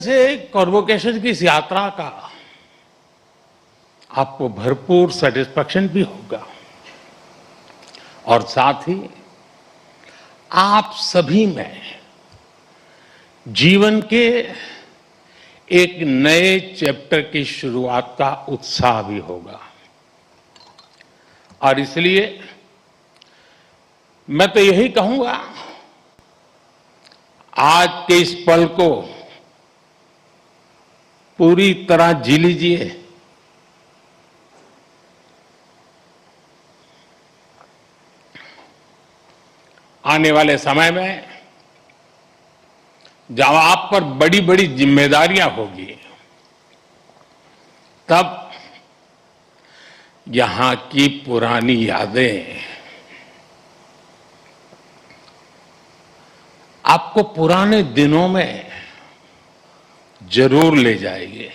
से कॉन्वोकेशन की इस यात्रा का आपको भरपूर सेटिस्फैक्शन भी होगा और साथ ही आप सभी में जीवन के एक नए चैप्टर की शुरुआत का उत्साह भी होगा। और इसलिए मैं तो यही कहूंगा, आज के इस पल को पूरी तरह जी लीजिए। आने वाले समय में जब आप पर बड़ी बड़ी जिम्मेदारियां होगी, तब यहां की पुरानी यादें आपको पुराने दिनों में जरूर ले जाएगी।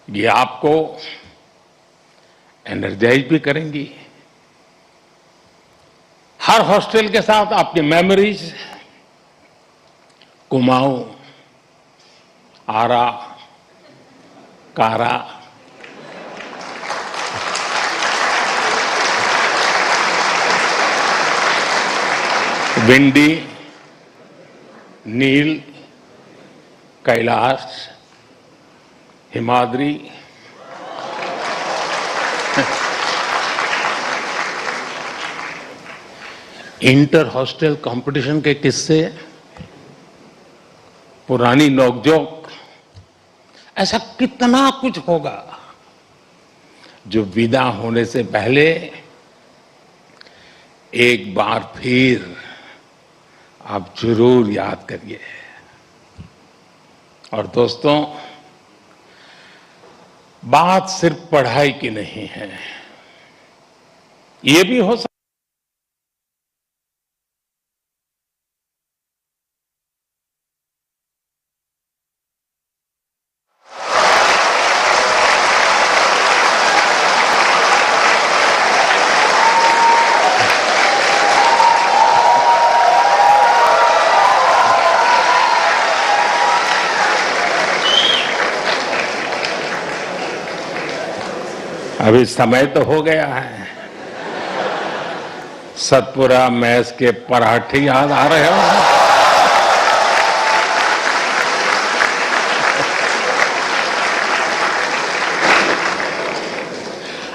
ये आपको एनर्जाइज भी करेंगी। हर हॉस्टल के साथ आपकी memories Kumaon, Ara, Kara, Vindy, Nil, Kailash, Himadri, inter hostel competition के किस्से, पुरानी नोकझोंक, ऐसा कितना कुछ होगा जो विदा होने से पहले एक बार फिर आप जरूर याद करिए। और दोस्तों, बात सिर्फ पढ़ाई की नहीं है, ये भी हो सकता अभी समय तो हो गया है। सतपुरा मैस के पराठे याद आ रहे हो?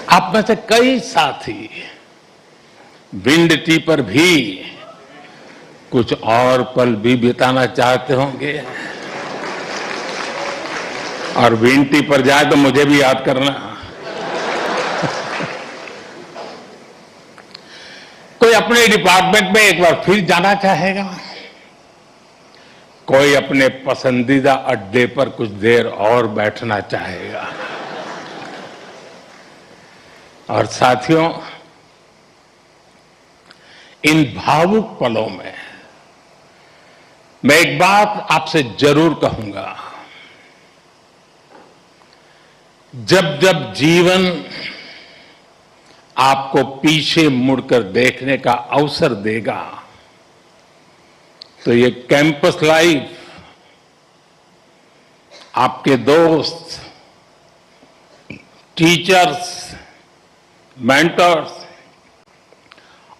आप में से कई साथी विंड टी पर भी कुछ और पल भी बिताना चाहते होंगे, और विंड टी पर जाए तो मुझे भी याद करना। कोई अपने डिपार्टमेंट में एक बार फिर जाना चाहेगा, कोई अपने पसंदीदा अड्डे पर कुछ देर और बैठना चाहेगा। और साथियों, इन भावुक पलों में मैं एक बात आपसे जरूर कहूंगा, जब जब जीवन आपको पीछे मुड़कर देखने का अवसर देगा, तो ये कैंपस लाइफ आपके दोस्त, टीचर्स, मेंटर्स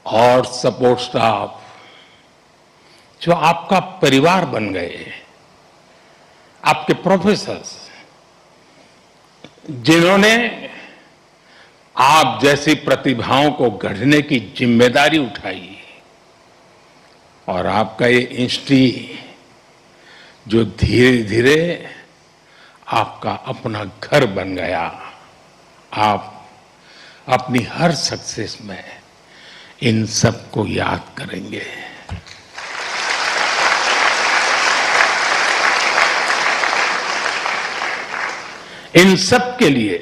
और सपोर्ट स्टाफ जो आपका परिवार बन गए, आपके प्रोफेसर्स जिन्होंने आप जैसी प्रतिभाओं को गढ़ने की जिम्मेदारी उठाई, और आपका ये इंस्टीट्यूट जो धीरे धीरे आपका अपना घर बन गया। आप अपनी हर सक्सेस में इन सबको याद करेंगे। इन सब के लिए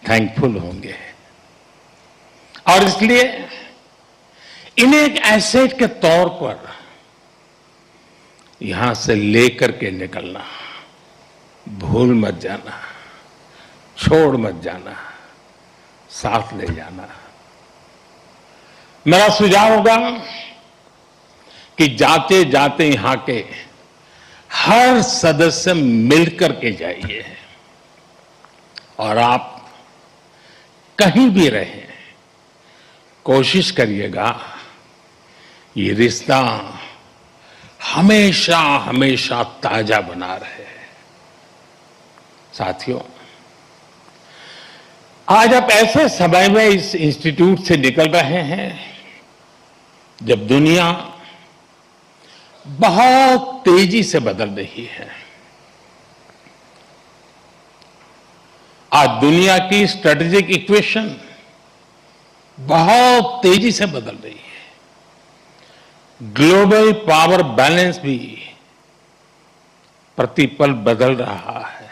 थैंकफुल होंगे, और इसलिए इन्हें एक एसेट के तौर पर यहां से लेकर के निकलना, भूल मत जाना, छोड़ मत जाना, साथ ले जाना। मेरा सुझाव होगा कि जाते जाते यहां के हर सदस्य मिलकर के जाइए और आप कहीं भी रहें, कोशिश करिएगा ये रिश्ता हमेशा हमेशा ताजा बना रहे। साथियों, आज आप ऐसे समय में इस इंस्टीट्यूट से निकल रहे हैं जब दुनिया बहुत तेजी से बदल रही है। आज दुनिया की स्ट्रेटेजिक इक्वेशन बहुत तेजी से बदल रही है। ग्लोबल पावर बैलेंस भी प्रतिपल बदल रहा है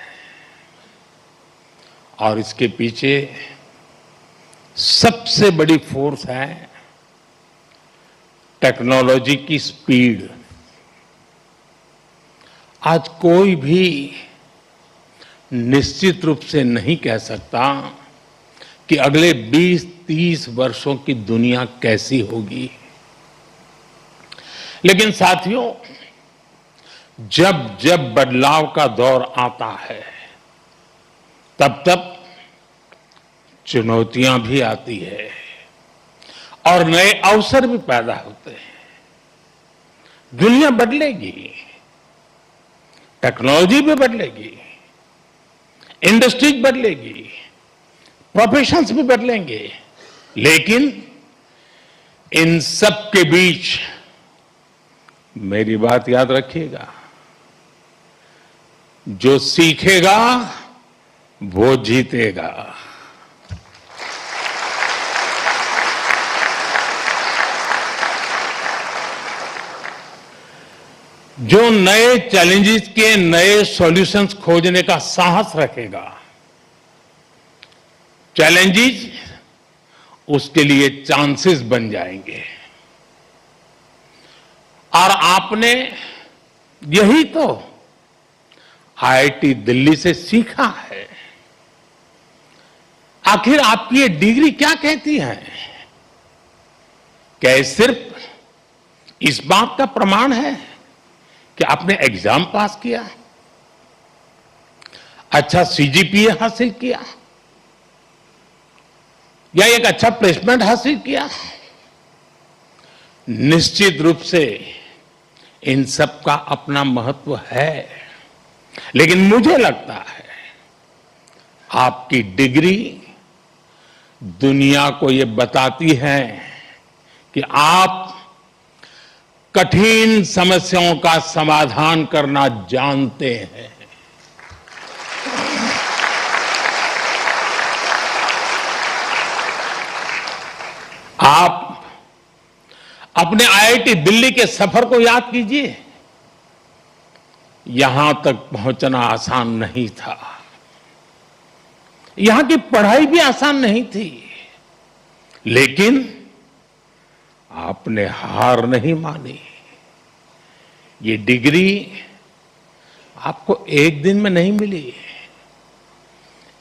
और इसके पीछे सबसे बड़ी फोर्स है टेक्नोलॉजी की स्पीड। आज कोई भी निश्चित रूप से नहीं कह सकता कि अगले 20-30 वर्षों की दुनिया कैसी होगी, लेकिन साथियों, जब जब बदलाव का दौर आता है तब तब चुनौतियां भी आती है और नए अवसर भी पैदा होते हैं। दुनिया बदलेगी, टेक्नोलॉजी भी बदलेगी, इंडस्ट्रीज बदलेगी, प्रोफेशंस भी बदलेंगे, लेकिन इन सब के बीच मेरी बात याद रखिएगा, जो सीखेगा वो जीतेगा। जो नए चैलेंजेस के नए सॉल्यूशंस खोजने का साहस रखेगा, चैलेंजेस उसके लिए चांसेस बन जाएंगे। और आपने यही तो आईआईटी दिल्ली से सीखा है। आखिर आपकी ये डिग्री क्या कहती है? क्या ये सिर्फ इस बात का प्रमाण है कि आपने एग्जाम पास किया, अच्छा सीजीपीए हासिल किया या एक अच्छा प्लेसमेंट हासिल किया? निश्चित रूप से इन सब का अपना महत्व है, लेकिन मुझे लगता है आपकी डिग्री दुनिया को ये बताती है कि आप कठिन समस्याओं का समाधान करना जानते हैं। आप अपने आईआईटी दिल्ली के सफर को याद कीजिए। यहां तक पहुंचना आसान नहीं था, यहां की पढ़ाई भी आसान नहीं थी, लेकिन आपने हार नहीं मानी। ये डिग्री आपको एक दिन में नहीं मिली।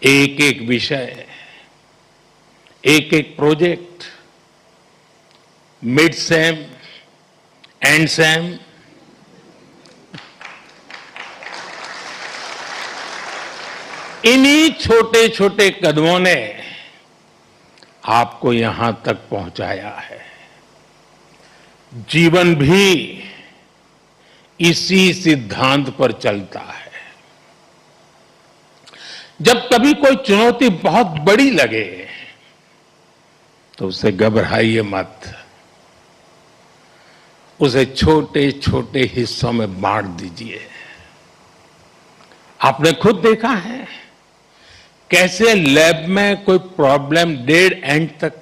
एक एक विषय, एक एक project, mid sem, and same, इन्हीं छोटे छोटे कदमों ने आपको यहां तक पहुंचाया है। जीवन भी इसी सिद्धांत पर चलता है। जब कभी कोई चुनौती बहुत बड़ी लगे तो उसे घबराइए मत, उसे छोटे छोटे हिस्सों में बांट दीजिए। आपने खुद देखा है कैसे लैब में कोई प्रॉब्लम डेड एंड तक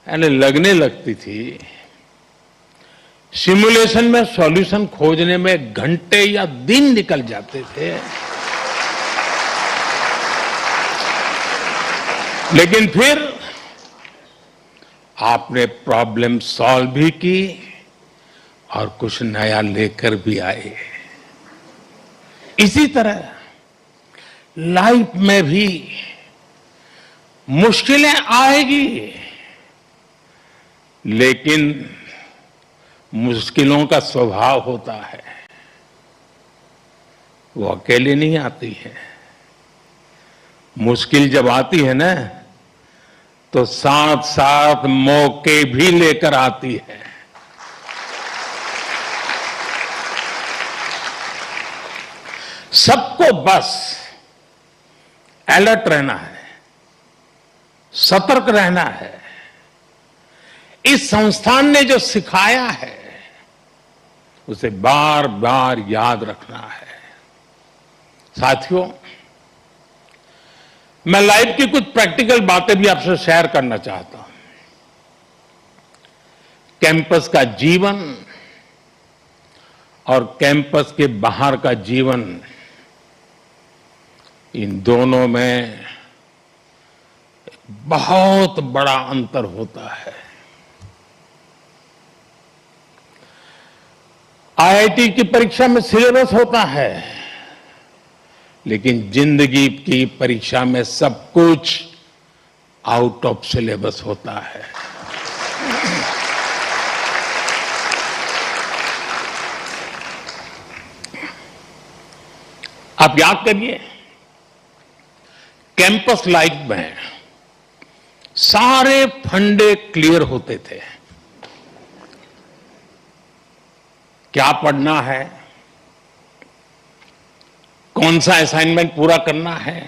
लगने लगती थी, सिमुलेशन में सॉल्यूशन खोजने में घंटे या दिन निकल जाते थे, लेकिन फिर आपने प्रॉब्लम सॉल्व भी की और कुछ नया लेकर भी आए। इसी तरह लाइफ में भी मुश्किलें आएगी, लेकिन मुश्किलों का स्वभाव होता है वो अकेले नहीं आती है। मुश्किल जब आती है ना, तो साथ साथ मौके भी लेकर आती है। सबको बस अलर्ट रहना है, सतर्क रहना है। इस संस्थान ने जो सिखाया है उसे बार बार याद रखना है। साथियों, मैं लाइफ की कुछ प्रैक्टिकल बातें भी आपसे शेयर करना चाहता हूं। कैंपस का जीवन और कैंपस के बाहर का जीवन, इन दोनों में बहुत बड़ा अंतर होता है। आईआईटी की परीक्षा में सिलेबस होता है, लेकिन जिंदगी की परीक्षा में सब कुछ आउट ऑफ सिलेबस होता है। आप याद करिए, कैंपस लाइफ में सारे फंडे क्लियर होते थे। क्या पढ़ना है, कौन सा असाइनमेंट पूरा करना है,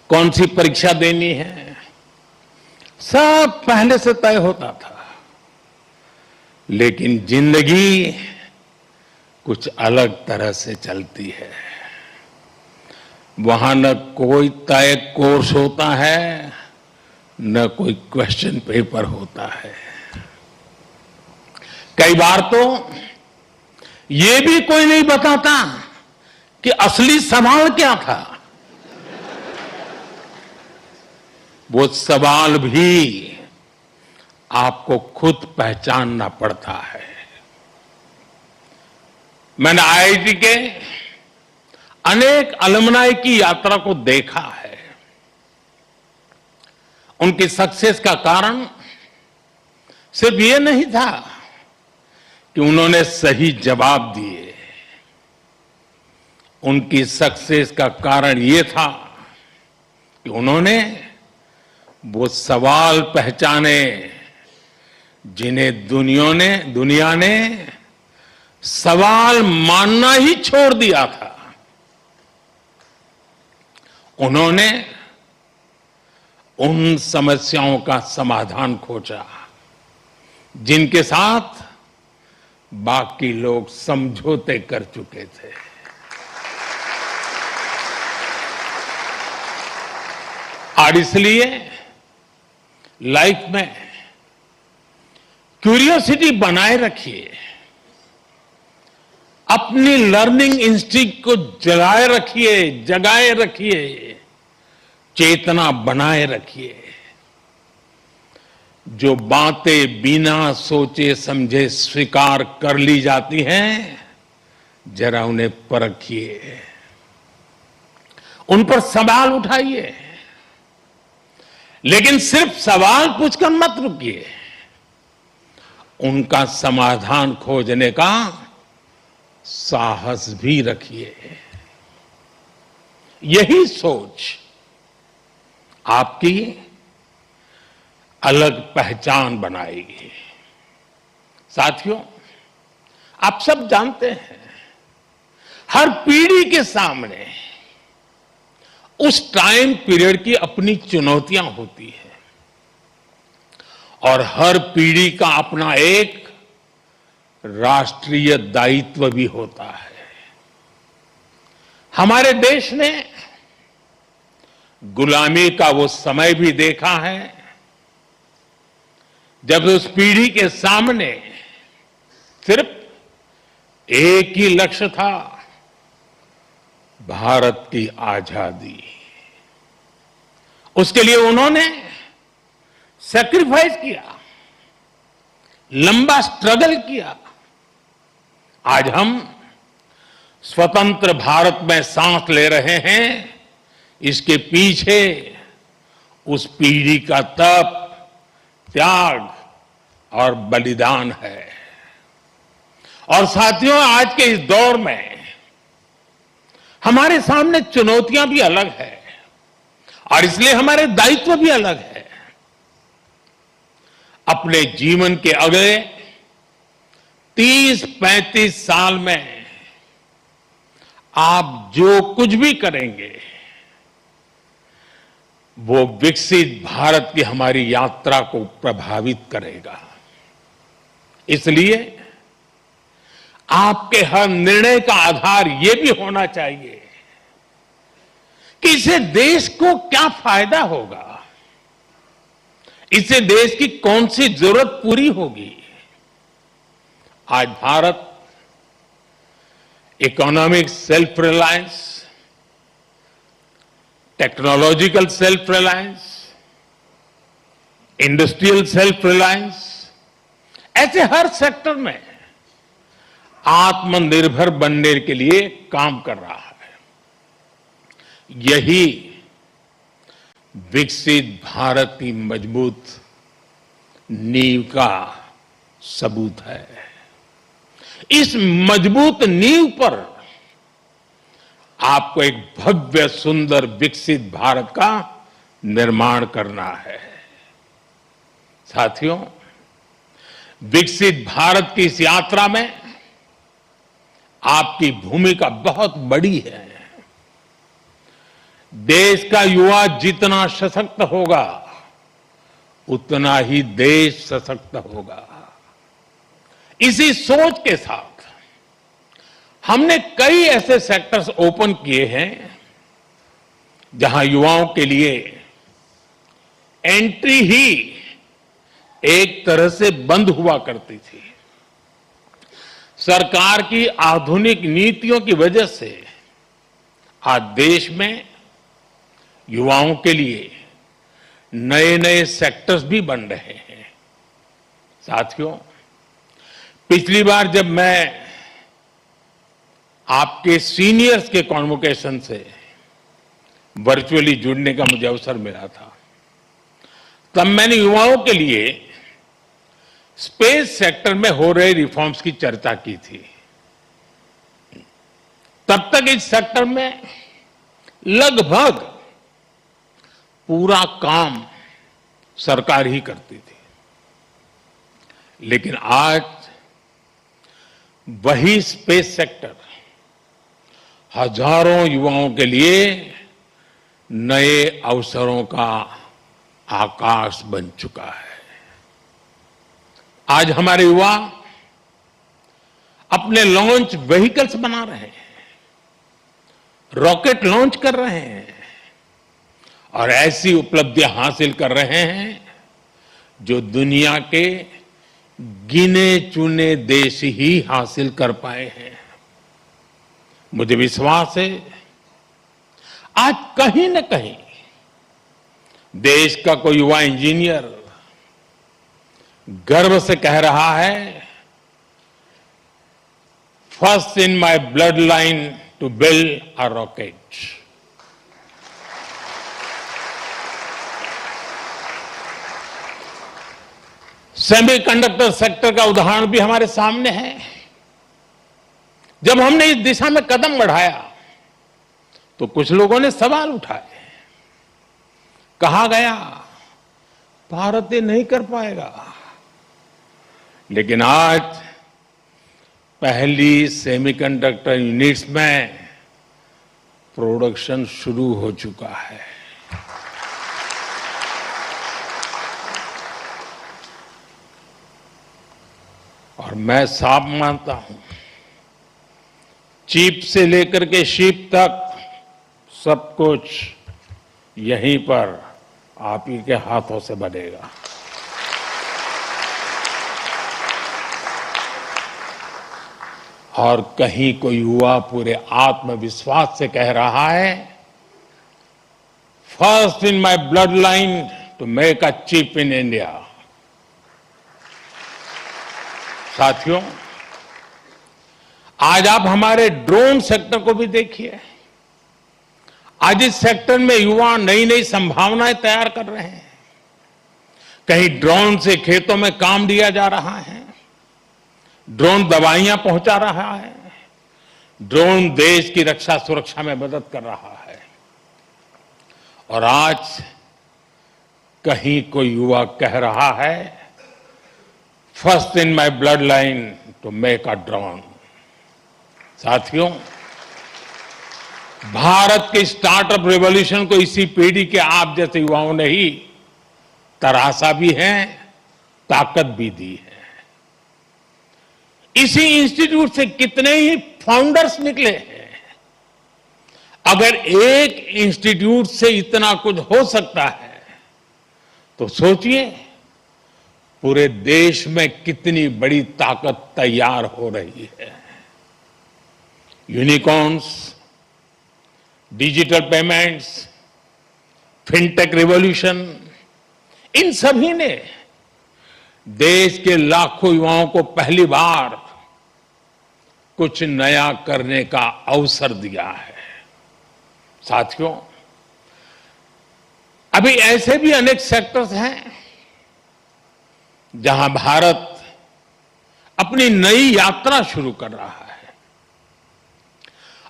कौन सी परीक्षा देनी है, सब पहले से तय होता था। लेकिन जिंदगी कुछ अलग तरह से चलती है। वहां न कोई तय कोर्स होता है, न कोई क्वेश्चन पेपर होता है। कई बार तो ये भी कोई नहीं बताता कि असली सवाल क्या था। वो सवाल भी आपको खुद पहचानना पड़ता है। मैंने आईआईटी के अनेक अलुमनाई की यात्रा को देखा है। उनकी सक्सेस का कारण सिर्फ ये नहीं था कि उन्होंने सही जवाब दिए। उनकी सक्सेस का कारण ये था कि उन्होंने वो सवाल पहचाने जिन्हें दुनिया ने सवाल मानना ही छोड़ दिया था। उन्होंने उन समस्याओं का समाधान खोजा जिनके साथ बाकी लोग समझौते कर चुके थे। और इसलिए लाइफ में क्यूरियोसिटी बनाए रखिए, अपनी लर्निंग इंस्टिंक्ट को जगाए रखिए, चेतना बनाए रखिए। जो बातें बिना सोचे समझे स्वीकार कर ली जाती हैं, जरा उन्हें परखिए, उन पर सवाल उठाइए। लेकिन सिर्फ सवाल पूछकर मत रुकिए, उनका समाधान खोजने का साहस भी रखिए। यही सोच आपकी अलग पहचान बनाएगी। साथियों, आप सब जानते हैं, हर पीढ़ी के सामने उस टाइम पीरियड की अपनी चुनौतियां होती है और हर पीढ़ी का अपना एक राष्ट्रीय दायित्व भी होता है। हमारे देश ने गुलामी का वो समय भी देखा है जब उस पीढ़ी के सामने सिर्फ एक ही लक्ष्य था, भारत की आजादी। उसके लिए उन्होंने सैक्रिफाइस किया, लंबा स्ट्रगल किया। आज हम स्वतंत्र भारत में सांस ले रहे हैं, इसके पीछे उस पीढ़ी का तप, त्याग और बलिदान है। और साथियों, आज के इस दौर में हमारे सामने चुनौतियां भी अलग है और इसलिए हमारे दायित्व भी अलग है। अपने जीवन के अगले 30-35 साल में आप जो कुछ भी करेंगे वो विकसित भारत की हमारी यात्रा को प्रभावित करेगा। इसलिए आपके हर निर्णय का आधार ये भी होना चाहिए कि इससे देश को क्या फायदा होगा, इससे देश की कौन सी जरूरत पूरी होगी। आज Bharat economic self reliance, technological self reliance, industrial self reliance, ऐसे हर सेक्टर में आत्मनिर्भर बनने के लिए काम कर रहा है। यही विकसित भारत की मजबूत नींव का सबूत है। इस मजबूत नींव पर आपको एक भव्य, सुंदर, विकसित भारत का निर्माण करना है। साथियों, विकसित भारत की इस यात्रा में आपकी भूमिका बहुत बड़ी है। देश का युवा जितना सशक्त होगा उतना ही देश सशक्त होगा। इसी सोच के साथ हमने कई ऐसे सेक्टर्स ओपन किए हैं जहां युवाओं के लिए एंट्री ही एक तरह से बंद हुआ करती थी। सरकार की आधुनिक नीतियों की वजह से आज देश में युवाओं के लिए नए नए सेक्टर्स भी बन रहे हैं। साथियों, पिछली बार जब मैं आपके सीनियर्स के कॉन्वोकेशन से वर्चुअली जुड़ने का मुझे अवसर मिला था, तब मैंने युवाओं के लिए स्पेस सेक्टर में हो रहे रिफॉर्म्स की चर्चा की थी। तब तक इस सेक्टर में लगभग पूरा काम सरकार ही करती थी, लेकिन आज वही स्पेस सेक्टर हजारों युवाओं के लिए नए अवसरों का आकाश बन चुका है। आज हमारे युवा अपने लॉन्च व्हीकल्स बना रहे हैं, रॉकेट लॉन्च कर रहे हैं और ऐसी उपलब्धियां हासिल कर रहे हैं जो दुनिया के गिने चुने देश ही हासिल कर पाए हैं। मुझे विश्वास है आज कहीं न कहीं देश का कोई युवा इंजीनियर गर्व से कह रहा है, first in my blood line to build a rocket. Semiconductor sector का उदाहरण भी हमारे सामने है। जब हमने इस दिशा में कदम बढ़ाया तो कुछ लोगों ने सवाल उठाए। कहा गया भारत ये नहीं कर पाएगा, लेकिन आज पहली सेमीकंडक्टर यूनिट्स में प्रोडक्शन शुरू हो चुका है। और मैं साफ मानता हूं, चिप से लेकर के शिप तक सब कुछ यहीं पर आप ही के हाथों से बनेगा। और कहीं कोई युवा पूरे आत्मविश्वास से कह रहा है, first in my blood line to make a chip in India. साथियों, आज आप हमारे ड्रोन सेक्टर को भी देखिए। आज इस सेक्टर में युवा नई नई संभावनाएं तैयार कर रहे हैं। कहीं ड्रोन से खेतों में काम लिया जा रहा है, ड्रोन दवाइयां पहुंचा रहा है, ड्रोन देश की रक्षा सुरक्षा में मदद कर रहा है और आज कहीं कोई युवा कह रहा है, first in my blood line to make a drone. साथियों, भारत के स्टार्टअप रिवॉल्यूशन को इसी पीढ़ी के आप जैसे युवाओं ने ही तराशा भी है, ताकत भी दी है। इसी इंस्टीट्यूट से कितने ही फाउंडर्स निकले हैं। अगर एक इंस्टीट्यूट से इतना कुछ हो सकता है तो सोचिए पूरे देश में कितनी बड़ी ताकत तैयार हो रही है। Unicorns, digital payments, fintech revolution, इन सभी ने देश के लाखों युवाओं को पहली बार कुछ नया करने का अवसर दिया है। साथियों, अभी ऐसे भी अनेक सेक्टर्स हैं जहां भारत अपनी नई यात्रा शुरू कर रहा है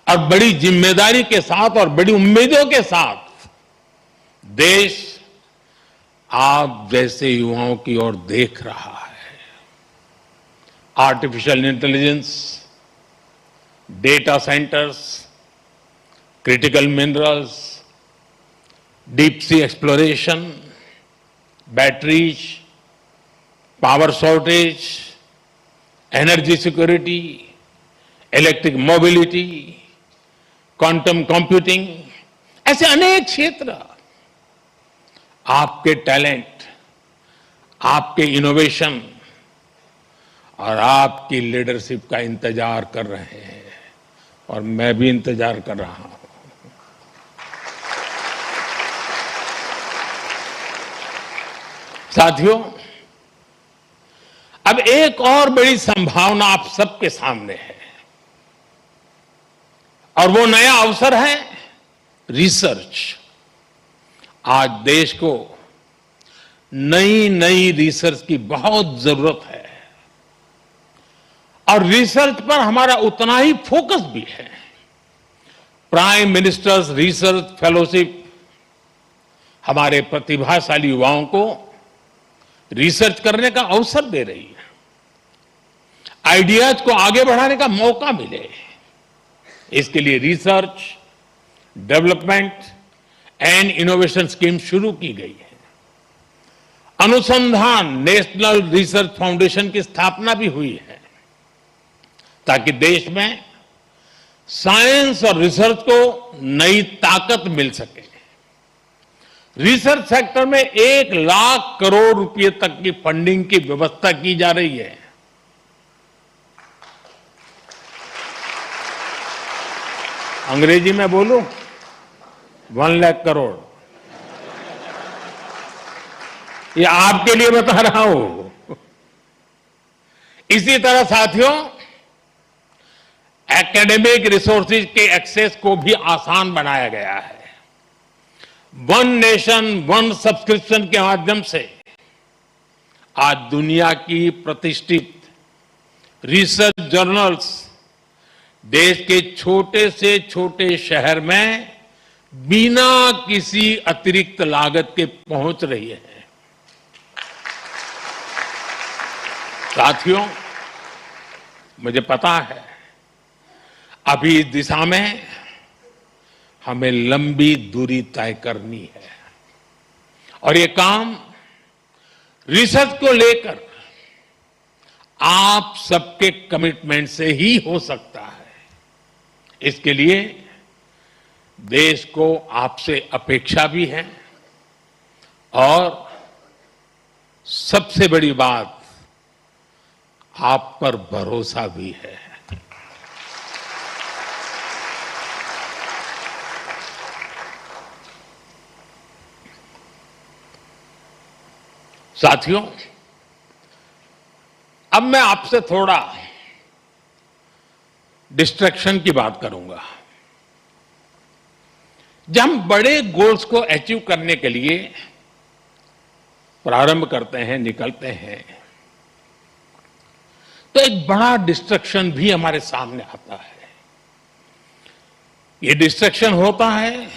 और बड़ी जिम्मेदारी के साथ और बड़ी उम्मीदों के साथ देश आप जैसे युवाओं की ओर देख रहा है। Artificial intelligence, data centres, critical minerals, deep sea exploration, batteries, power shortage, energy security, electric mobility, quantum computing, ऐसे अनेक क्षेत्र आपके टैलेंट, आपके इनोवेशन और आपकी लीडरशिप का इंतजार कर रहे हैं और मैं भी इंतजार कर रहा हूं। साथियों, अब एक और बड़ी संभावना आप सबके सामने है और वो नया अवसर है रिसर्च। आज देश को नई नई रिसर्च की बहुत जरूरत है और रिसर्च पर हमारा उतना ही फोकस भी है। प्राइम मिनिस्टर्स रिसर्च फेलोशिप हमारे प्रतिभाशाली युवाओं को रिसर्च करने का अवसर दे रही है, आइडियाज को आगे बढ़ाने का मौका मिले, इसके लिए research, development and innovation scheme शुरू की गई है। अनुसंधान नेशनल रिसर्च फाउंडेशन की स्थापना भी हुई है ताकि देश में साइंस और रिसर्च को नई ताकत मिल सके। रिसर्च सेक्टर में 1 लाख करोड़ रुपए तक की फंडिंग की व्यवस्था की जा रही है। अंग्रेजी में बोलूं, 1 लाख करोड़। ये आपके लिए बता रहा हूं। इसी तरह साथियों, एकेडमिक रिसोर्सेज के एक्सेस को भी आसान बनाया गया है। वन नेशन वन सब्सक्रिप्शन के माध्यम से आज दुनिया की प्रतिष्ठित रिसर्च जर्नल्स देश के छोटे से छोटे शहर में बिना किसी अतिरिक्त लागत के पहुंच रही है। साथियों, मुझे पता है अभी इस दिशा में हमें लंबी दूरी तय करनी है और ये काम रिसर्च को लेकर आप सबके कमिटमेंट से ही हो सकता है। इसके लिए देश को आपसे अपेक्षा भी है और सबसे बड़ी बात, आप पर भरोसा भी है। साथियों, अब मैं आपसे थोड़ा डिस्ट्रैक्शन की बात करूंगा। जब हम बड़े गोल्स को अचीव करने के लिए प्रारंभ करते हैं, निकलते हैं, तो एक बड़ा डिस्ट्रैक्शन भी हमारे सामने आता है। ये डिस्ट्रैक्शन होता है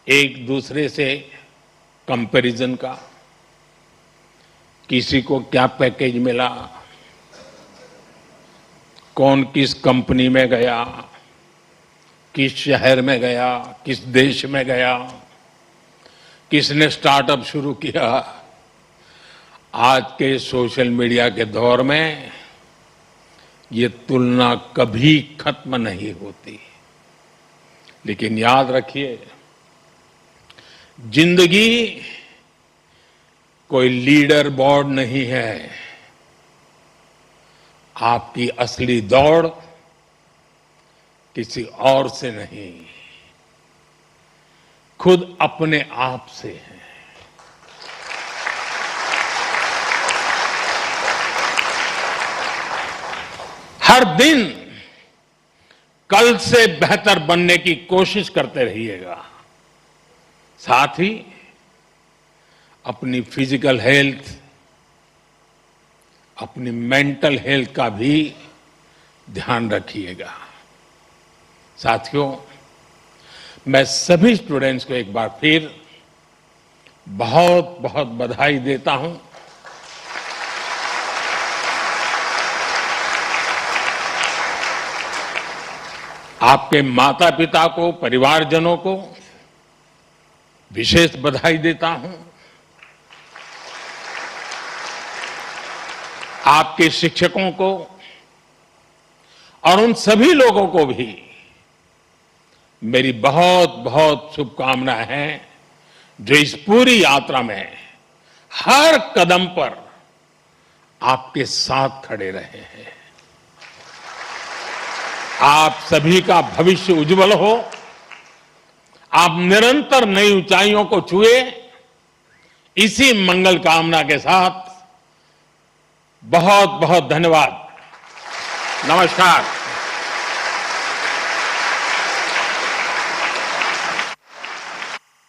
एक दूसरे से कंपैरिजन का। किसी को क्या पैकेज मिला, कौन किस कंपनी में गया, किस शहर में गया, किस देश में गया, किसने स्टार्टअप शुरू किया। आज के सोशल मीडिया के दौर में ये तुलना कभी खत्म नहीं होती। लेकिन याद रखिए, जिंदगी कोई लीडर बोर्ड नहीं है। आपकी असली दौड़ किसी और से नहीं, खुद अपने आप से है। हर दिन कल से बेहतर बनने की कोशिश करते रहिएगा। साथ ही अपनी फिजिकल हेल्थ, अपनी मेंटल हेल्थ का भी ध्यान रखिएगा। साथियों, मैं सभी स्टूडेंट्स को एक बार फिर बहुत बहुत बधाई देता हूं। आपके माता पिता को, परिवारजनों को विशेष बधाई देता हूं। आपके शिक्षकों को और उन सभी लोगों को भी मेरी बहुत बहुत शुभकामनाएं हैं जो इस पूरी यात्रा में हर कदम पर आपके साथ खड़े रहे हैं। आप सभी का भविष्य उज्जवल हो। आप निरंतर नई ऊंचाइयों को छुए। इसी मंगल कामना के साथ बहुत बहुत धन्यवाद। नमस्कार।